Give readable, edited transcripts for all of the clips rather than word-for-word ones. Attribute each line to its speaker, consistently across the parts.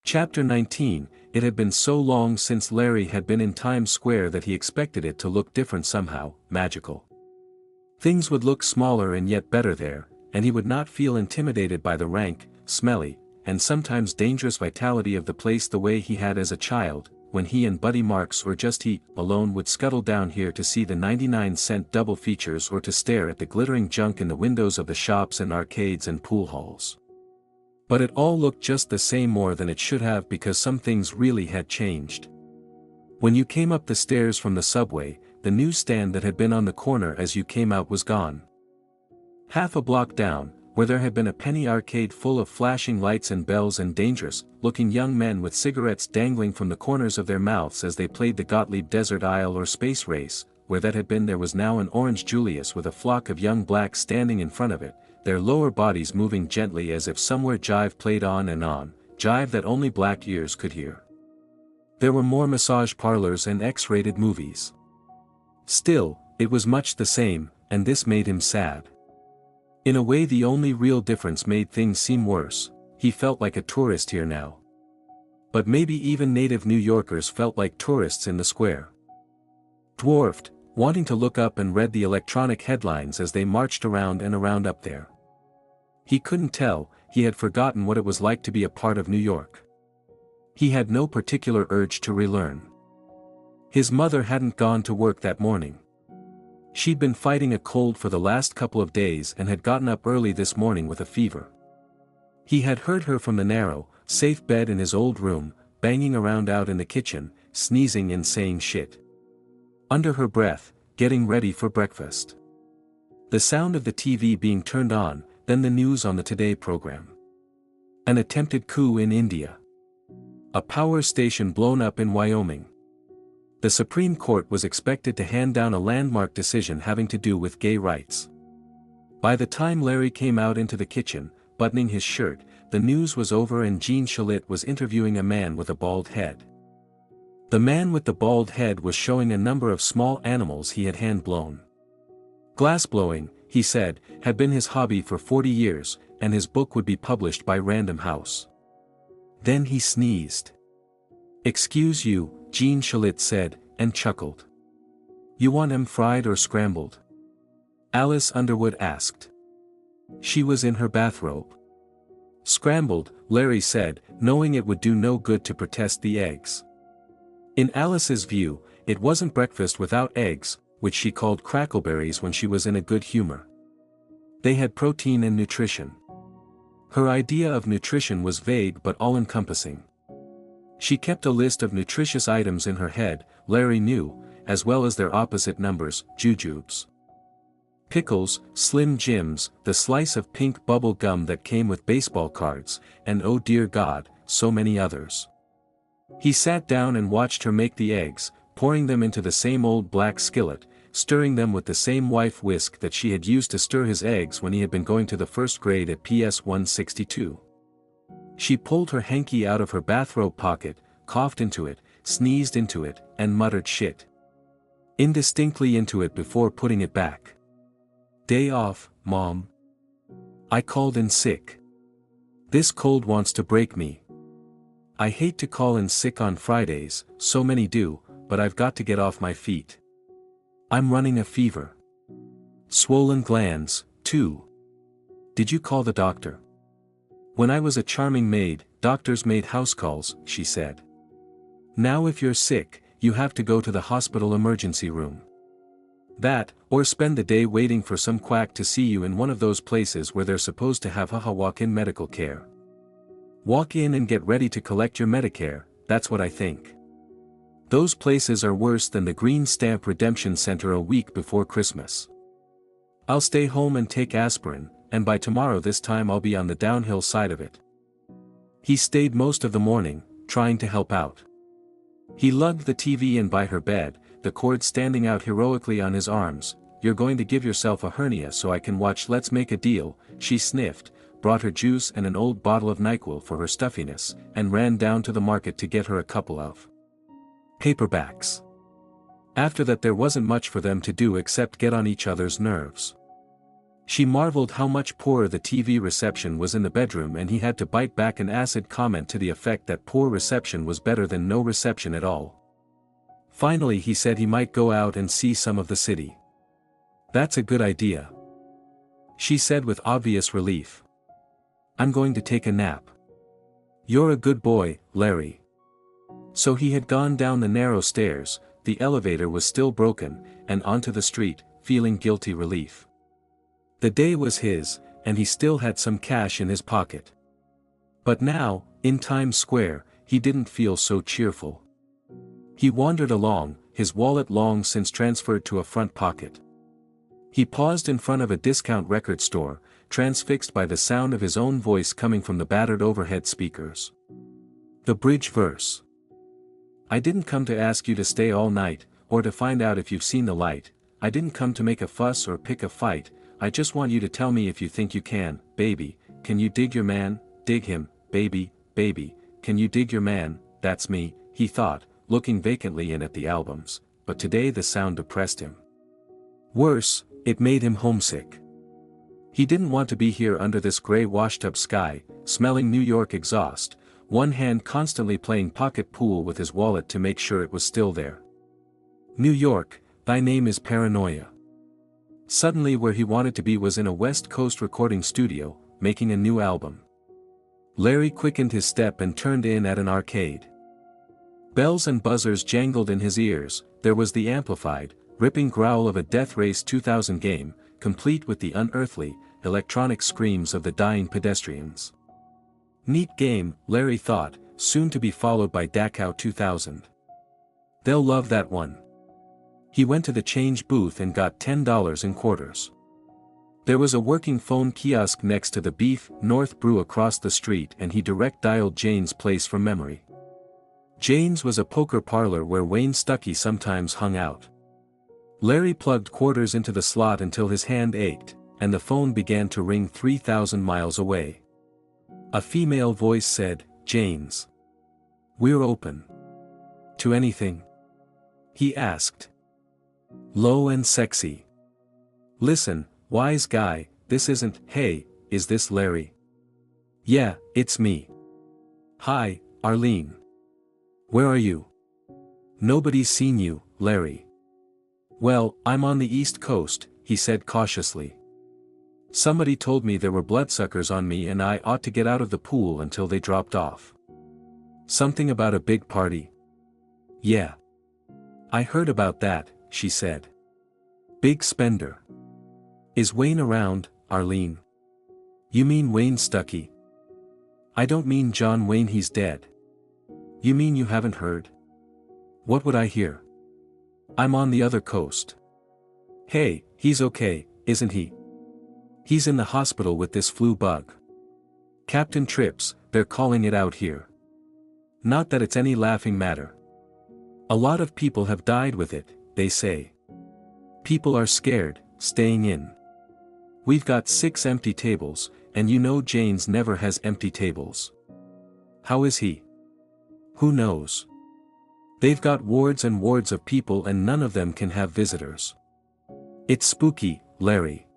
Speaker 1: Chapter 19. It had been so long since Larry had been in Times Square that he expected it to look different somehow, magical. Things would look smaller and yet better there, and he would not feel intimidated by the rank, smelly, and sometimes dangerous vitality of the place the way he had as a child, when he and Buddy Marks or just he, alone would scuttle down here to see the 99-cent double features or to stare at the glittering junk in the windows of the shops and arcades and pool halls. But it all looked just the same more than it should have because some things really had changed. When you came up the stairs from the subway, the newsstand that had been on the corner as you came out was gone. Half a block down, where there had been a penny arcade full of flashing lights and bells and dangerous-looking young men with cigarettes dangling from the corners of their mouths as they played the Gottlieb Desert Isle or Space Race, where that had been there was now an orange Julius with a flock of young blacks standing in front of it, their lower bodies moving gently as if somewhere jive played on, jive that only black ears could hear. There were more massage parlors and X-rated movies. Still, it was much the same, and this made him sad. In a way the only real difference made things seem worse. He felt like a tourist here now. But maybe even native New Yorkers felt like tourists in the square. Dwarfed, wanting to look up and read the electronic headlines as they marched around and around up there. He couldn't tell, he had forgotten what it was like to be a part of New York. He had no particular urge to relearn. His mother hadn't gone to work that morning. She'd been fighting a cold for the last couple of days and had gotten up early this morning with a fever. He had heard her from the narrow, safe bed in his old room, banging around out in the kitchen, sneezing and saying shit. Under her breath, getting ready for breakfast. The sound of the TV being turned on, then the news on the Today program. An attempted coup in India. A power station blown up in Wyoming. The Supreme Court was expected to hand down a landmark decision having to do with gay rights. By the time Larry came out into the kitchen, buttoning his shirt, the news was over and Jean Shalit was interviewing a man with a bald head. The man with the bald head was showing a number of small animals he had hand-blown. Glassblowing, he said, had been his hobby for 40 years, and his book would be published by Random House. Then he sneezed. "Excuse you," Jean Shalit said, and chuckled. "You want 'em fried or scrambled?" Alice Underwood asked. She was in her bathrobe. "Scrambled," Larry said, knowing it would do no good to protest the eggs. In Alice's view, it wasn't breakfast without eggs, which she called crackleberries when she was in a good humor. They had protein and nutrition. Her idea of nutrition was vague but all-encompassing. She kept a list of nutritious items in her head, Larry knew, as well as their opposite numbers, jujubes. Pickles, Slim Jims, the slice of pink bubble gum that came with baseball cards, and oh dear God, so many others. He sat down and watched her make the eggs, pouring them into the same old black skillet, stirring them with the same wife whisk that she had used to stir his eggs when he had been going to the first grade at PS 162. She pulled her hanky out of her bathrobe pocket, coughed into it, sneezed into it, and muttered shit indistinctly into it before putting it back. "Day off, Mom. I called in sick. This cold wants to break me. I hate to call in sick on Fridays, so many do, but I've got to get off my feet. I'm running a fever. Swollen glands, too. Did you call the doctor?" "When I was a charming maid, doctors made house calls," she said. "Now if you're sick, you have to go to the hospital emergency room. That, or spend the day waiting for some quack to see you in one of those places where they're supposed to have walk-in medical care. Walk in and get ready to collect your Medicare, that's what I think. Those places are worse than the Green Stamp Redemption Center a week before Christmas. I'll stay home and take aspirin, and by tomorrow this time I'll be on the downhill side of it." He stayed most of the morning, trying to help out. He lugged the TV in by her bed, the cord standing out heroically on his arms. "You're going to give yourself a hernia so I can watch Let's Make a Deal," she sniffed, brought her juice and an old bottle of NyQuil for her stuffiness, and ran down to the market to get her a couple of paperbacks. After that there wasn't much for them to do except get on each other's nerves. She marveled how much poorer the TV reception was in the bedroom, and he had to bite back an acid comment to the effect that poor reception was better than no reception at all. Finally he said he might go out and see some of the city. "That's a good idea," she said with obvious relief. "I'm going to take a nap." "You're a good boy, Larry." So he had gone down the narrow stairs, the elevator was still broken, and onto the street, feeling guilty relief. The day was his, and he still had some cash in his pocket. But now, in Times Square, he didn't feel so cheerful. He wandered along, his wallet long since transferred to a front pocket. He paused in front of a discount record store, transfixed by the sound of his own voice coming from the battered overhead speakers. The bridge verse. "I didn't come to ask you to stay all night, or to find out if you've seen the light. I didn't come to make a fuss or pick a fight. I just want you to tell me if you think you can, baby. Can you dig your man? Dig him, baby, baby. Can you dig your man? That's me," he thought, looking vacantly in at the albums, but today the sound depressed him. Worse, it made him homesick. He didn't want to be here under this gray washed-up sky, smelling New York exhaust, one hand constantly playing pocket pool with his wallet to make sure it was still there. New York, thy name is paranoia. Suddenly where he wanted to be was in a West Coast recording studio, making a new album. Larry quickened his step and turned in at an arcade. Bells and buzzers jangled in his ears, there was the amplified, ripping growl of a Death Race 2000 game, complete with the unearthly, electronic screams of the dying pedestrians. Neat game, Larry thought, soon to be followed by Dachau 2000. They'll love that one. He went to the change booth and got $10 in quarters. There was a working phone kiosk next to the Beef North Brew across the street, and he direct-dialed Jane's place from memory. Jane's was a poker parlor where Wayne Stuckey sometimes hung out. Larry plugged quarters into the slot until his hand ached, and the phone began to ring 3,000 miles away. A female voice said, "Jane's. We're open." "To anything?" he asked. Low and sexy. "Listen, wise guy, this isn't, hey, is this Larry?" "Yeah, it's me." "Hi, Arlene. Where are you?" "Nobody's seen you, Larry." "Well, I'm on the East Coast," he said cautiously. "Somebody told me there were bloodsuckers on me and I ought to get out of the pool until they dropped off." "Something about a big party?" "Yeah. I heard about that," she said. "Big spender. Is Wayne around, Arlene?" "You mean Wayne Stuckey?" "I don't mean John Wayne, he's dead." "You mean you haven't heard?" "What would I hear? I'm on the other coast." "Hey, he's okay, isn't he?" "He's in the hospital with this flu bug. Captain Trips, they're calling it out here. Not that it's any laughing matter. A lot of people have died with it, they say. People are scared, staying in. We've got 6 empty tables, and you know Jane's never has empty tables." "How is he?" "Who knows? They've got wards and wards of people and none of them can have visitors. It's spooky, Larry.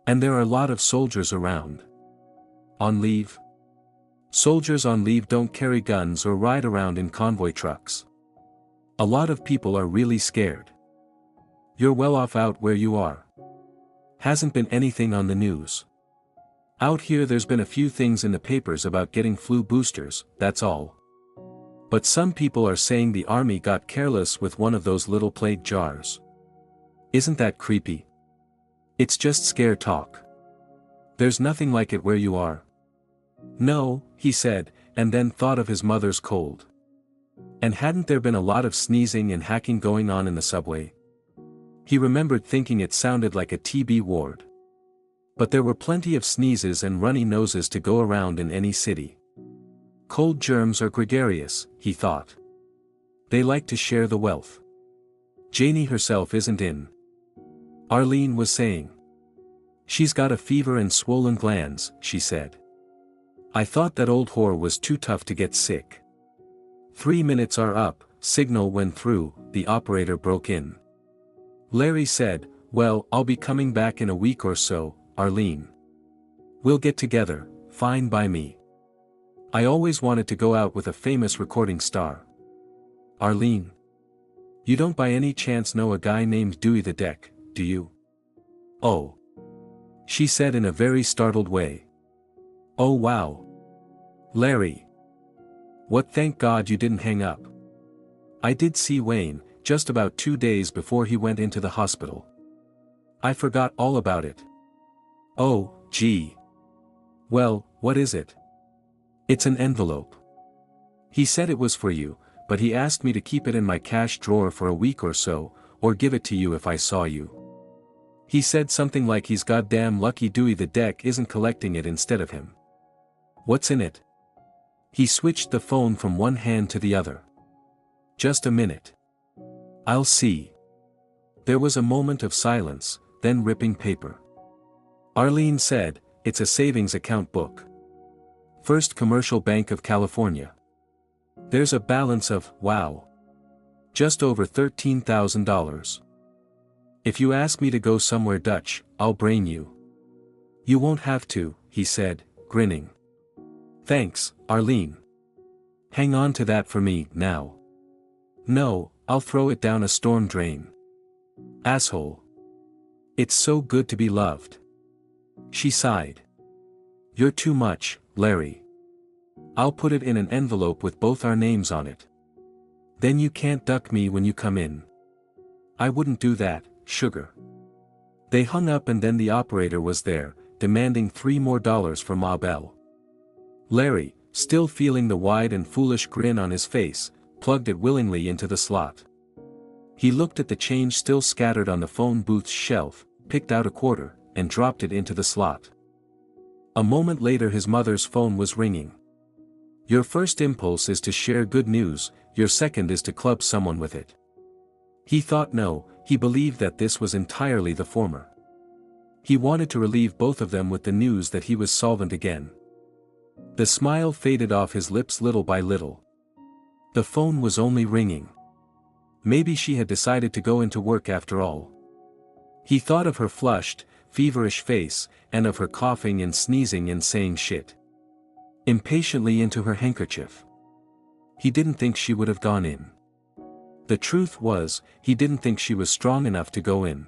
Speaker 1: And there are a lot of soldiers around." "On leave?" "Soldiers on leave don't carry guns or ride around in convoy trucks. A lot of people are really scared. You're well off out where you are. Hasn't been anything on the news. Out here there's been a few things in the papers about getting flu boosters, that's all. But some people are saying the army got careless with one of those little plague jars. Isn't that creepy? It's just scare talk. There's nothing like it where you are." "No," he said, and then thought of his mother's cold. And hadn't there been a lot of sneezing and hacking going on in the subway? He remembered thinking it sounded like a TB ward. But there were plenty of sneezes and runny noses to go around in any city. Cold germs are gregarious, he thought. They like to share the wealth. Janie herself isn't in. Arlene was saying. "She's got a fever and swollen glands," she said. "I thought that old whore was too tough to get sick." 3 minutes are up, signal went through, the operator broke in. Larry said, "Well, I'll be coming back in a week or so, Arlene. We'll get together, fine by me. I always wanted to go out with a famous recording star. Arlene. You don't by any chance know a guy named Dewey the Deck, do you? Oh. She said in a very startled way. Oh wow. Larry. What, thank God you didn't hang up. I did see Wayne, just about 2 days before he went into the hospital. I forgot all about it. Oh, gee. Well, what is it? It's an envelope. He said it was for you, but he asked me to keep it in my cash drawer for a week or so, or give it to you if I saw you. He said something like he's goddamn lucky Dewey the Deck isn't collecting it instead of him. What's in it? He switched the phone from one hand to the other. Just a minute. I'll see. There was a moment of silence, then ripping paper. Arlene said, it's a savings account book. First Commercial Bank of California. There's a balance of, wow. Just over $13,000. If you ask me to go somewhere Dutch, I'll brain you. You won't have to, he said, grinning. Thanks, Arlene. Hang on to that for me, now. No, I'll throw it down a storm drain. Asshole. It's so good to be loved. She sighed. You're too much, Larry. I'll put it in an envelope with both our names on it. Then you can't duck me when you come in. I wouldn't do that, sugar. They hung up and then the operator was there, demanding $3 more for Ma Bell. Larry, still feeling the wide and foolish grin on his face, plugged it willingly into the slot. He looked at the change still scattered on the phone booth's shelf, picked out a quarter, and dropped it into the slot. A moment later his mother's phone was ringing. Your first impulse is to share good news, your second is to club someone with it. He thought no, he believed that this was entirely the former. He wanted to relieve both of them with the news that he was solvent again. The smile faded off his lips little by little. The phone was only ringing. Maybe she had decided to go into work after all. He thought of her flushed, feverish face, and of her coughing and sneezing and saying shit impatiently into her handkerchief. He didn't think she would have gone in. The truth was, he didn't think she was strong enough to go in.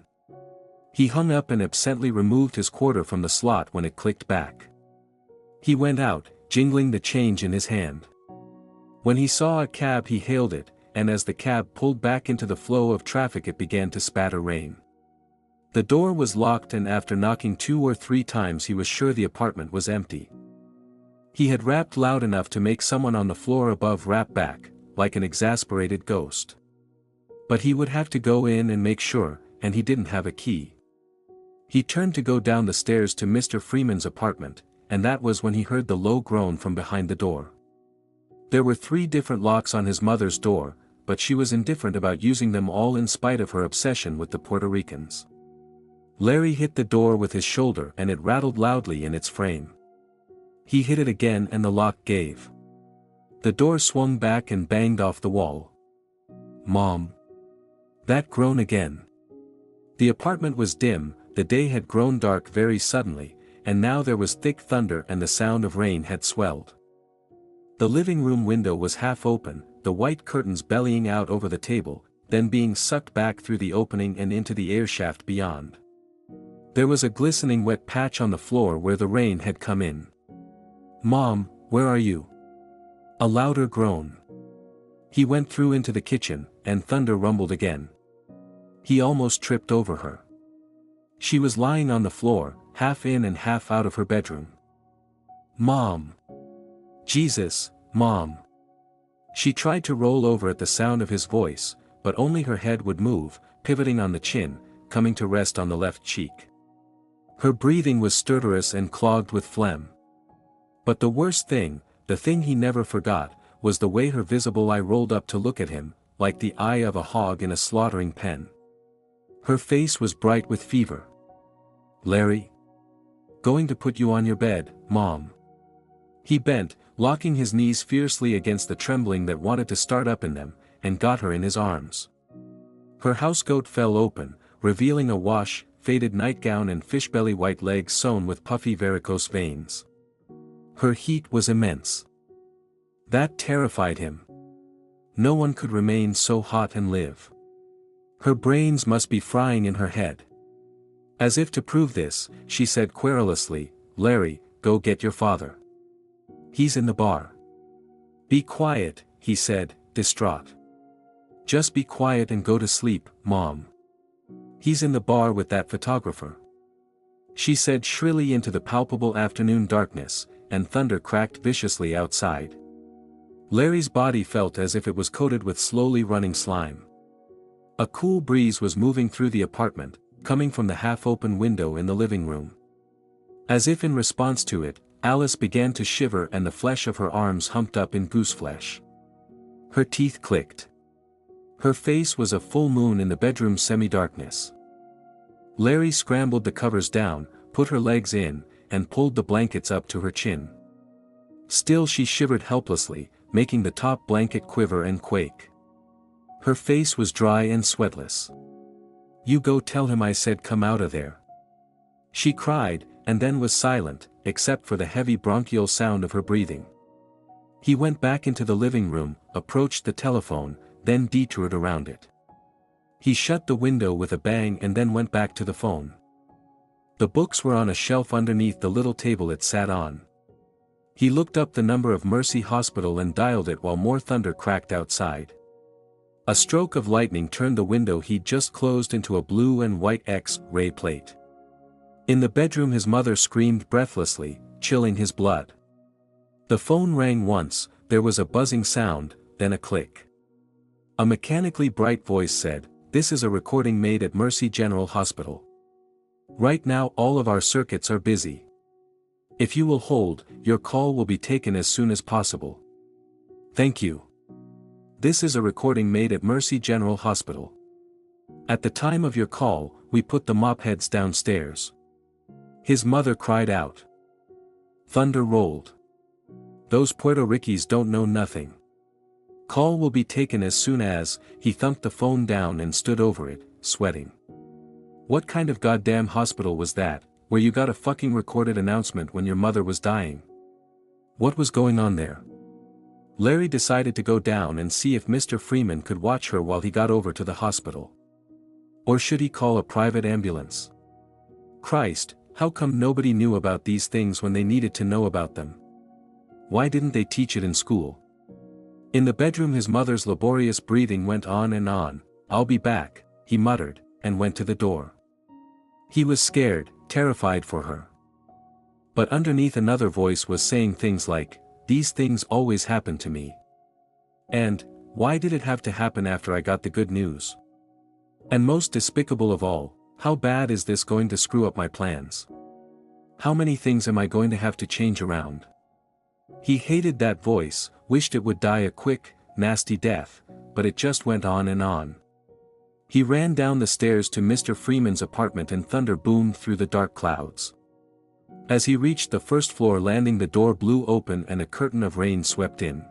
Speaker 1: He hung up and absently removed his quarter from the slot when it clicked back. He went out, jingling the change in his hand. When he saw a cab he hailed it, and as the cab pulled back into the flow of traffic it began to spatter rain. The door was locked and after knocking 2 or 3 times he was sure the apartment was empty. He had rapped loud enough to make someone on the floor above rap back, like an exasperated ghost. But he would have to go in and make sure, and he didn't have a key. He turned to go down the stairs to Mr. Freeman's apartment, and that was when he heard the low groan from behind the door. There were 3 different locks on his mother's door, but she was indifferent about using them all in spite of her obsession with the Puerto Ricans. Larry hit the door with his shoulder and it rattled loudly in its frame. He hit it again and the lock gave. The door swung back and banged off the wall. Mom. That groan again. The apartment was dim, the day had grown dark very suddenly, and now there was thick thunder and the sound of rain had swelled. The living room window was half open, the white curtains bellying out over the table, then being sucked back through the opening and into the air shaft beyond. There was a glistening wet patch on the floor where the rain had come in. Mom, where are you? A louder groan. He went through into the kitchen, and thunder rumbled again. He almost tripped over her. She was lying on the floor, half in and half out of her bedroom. Mom! Jesus, Mom! She tried to roll over at the sound of his voice, but only her head would move, pivoting on the chin, coming to rest on the left cheek. Her breathing was stertorous and clogged with phlegm. But the worst thing, the thing he never forgot, was the way her visible eye rolled up to look at him, like the eye of a hog in a slaughtering pen. Her face was bright with fever. Larry? Going to put you on your bed, Mom. He bent, locking his knees fiercely against the trembling that wanted to start up in them, and got her in his arms. Her housecoat fell open, revealing a wash, faded nightgown and fishbelly white legs sewn with puffy varicose veins. Her heat was immense. That terrified him. No one could remain so hot and live. Her brains must be frying in her head. As if to prove this, she said querulously, "Larry, go get your father. He's in the bar." "Be quiet," he said, distraught. "Just be quiet and go to sleep, Mom. He's in the bar with that photographer," she said shrilly into the palpable afternoon darkness, and thunder cracked viciously outside. Larry's body felt as if it was coated with slowly running slime. A cool breeze was moving through the apartment, coming from the half-open window in the living room. As if in response to it, Alice began to shiver and the flesh of her arms humped up in gooseflesh. Her teeth clicked. Her face was a full moon in the bedroom's semi-darkness. Larry scrambled the covers down, put her legs in, and pulled the blankets up to her chin. Still she shivered helplessly, making the top blanket quiver and quake. Her face was dry and sweatless. "You go tell him I said come out of there," she cried, and then was silent, except for the heavy bronchial sound of her breathing. He went back into the living room, approached the telephone, then detoured around it. He shut the window with a bang and then went back to the phone. The books were on a shelf underneath the little table it sat on. He looked up the number of Mercy Hospital and dialed it while more thunder cracked outside. A stroke of lightning turned the window he'd just closed into a blue and white X-ray plate. In the bedroom his mother screamed breathlessly, chilling his blood. The phone rang once, there was a buzzing sound, then a click. A mechanically bright voice said, "This is a recording made at Mercy General Hospital. Right now all of our circuits are busy. If you will hold, your call will be taken as soon as possible. Thank you. This is a recording made at Mercy General Hospital. At the time of your call, we put the mopheads downstairs." His mother cried out. Thunder rolled. "Those Puerto Ricans don't know nothing. Call will be taken as soon as," he thumped the phone down and stood over it, sweating. "What kind of goddamn hospital was that, where you got a fucking recorded announcement when your mother was dying? What was going on there?" Larry decided to go down and see if Mr. Freeman could watch her while he got over to the hospital. Or should he call a private ambulance? Christ, how come nobody knew about these things when they needed to know about them? Why didn't they teach it in school? In the bedroom his mother's laborious breathing went on and on. "I'll be back," he muttered, and went to the door. He was scared, terrified for her. But underneath another voice was saying things like, "These things always happen to me." And, "Why did it have to happen after I got the good news?" And most despicable of all, how bad is this going to screw up my plans? How many things am I going to have to change around? He hated that voice, wished it would die a quick, nasty death, but it just went on and on. He ran down the stairs to Mr. Freeman's apartment and thunder boomed through the dark clouds. As he reached the first floor landing the door blew open and a curtain of rain swept in.